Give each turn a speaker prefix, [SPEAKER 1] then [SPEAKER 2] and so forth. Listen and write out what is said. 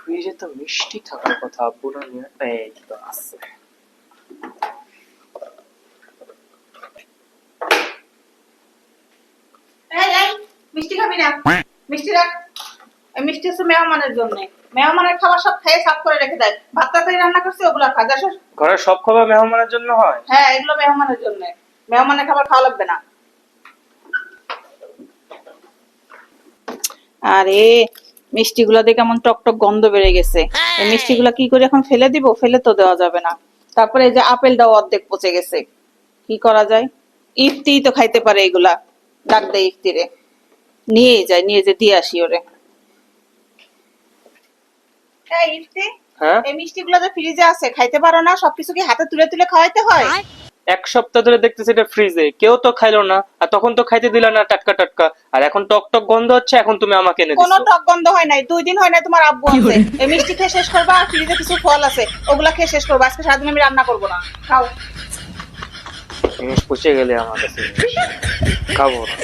[SPEAKER 1] ফ্রিজে তো মিষ্টি থাকার কথা, আব্বুরা নিয়ে এই তো আছে।
[SPEAKER 2] মিষ্টি খাবি না? মিষ্টি রাখ। এই মিষ্টি হচ্ছে মেহমানের জন্য। মেহমানের খাবার সব খেয়ে সাফ করে রেখে দেয়। ভাত তরকারি রান্না করছে ওগুলো খা। যা সর।
[SPEAKER 1] ঘরের সব খাবার মেহমানের জন্য হয়?
[SPEAKER 2] হ্যাঁ, এগুলো মেহমানের জন্য। মেহমানের খাবার খাওয়া লাগবে না। আরে মিষ্টিগুলা দেখে কেমন টকটক গন্ধ বেড়ে গেছে। এই মিষ্টিগুলা কি করে এখন ফেলে দিব? ফেলে তো দেওয়া যাবে না। তারপরে এই যে আপেলটাও অর্ধেক পচে গেছে। কি করা যায়? ইফতি তো খাইতে পারে এগুলা। ডাক দে ইফতিরে। নিয়ে যে দিয়ে আসি ওরে। এই ইফতি,
[SPEAKER 1] হ্যাঁ,
[SPEAKER 2] এই মিষ্টিগুলো যে ফ্রিজে আছে খাইতে পারো না? সবকিছু কি হাতে তুলে তুলে খাওয়াইতে হয়?
[SPEAKER 1] এক সপ্তাহ ধরে দেখতেছি এটা ফ্রিজে, কেউ তো খাইলো না, আর তখন তো খাইতে দিলা না টাটকা টাটকা, আর এখন টক টক গন্ধ হচ্ছে, এখন তুমি আমাকে এনে
[SPEAKER 2] কোনো
[SPEAKER 1] দিছো।
[SPEAKER 2] টক গন্ধ হয় নাই, 2 দিন হয় নাই তোমার আব্বু আছে। এই মিষ্টি খেয়ে শেষ করবা, আর ফ্রিজে কিছু ফল আছে ওগুলা খেয়ে শেষ করবা। আজকে সারাদিন আমি রান্না করবো না। খাও।
[SPEAKER 1] জিনিস পচে গেলে আমার কাছে খাবো না।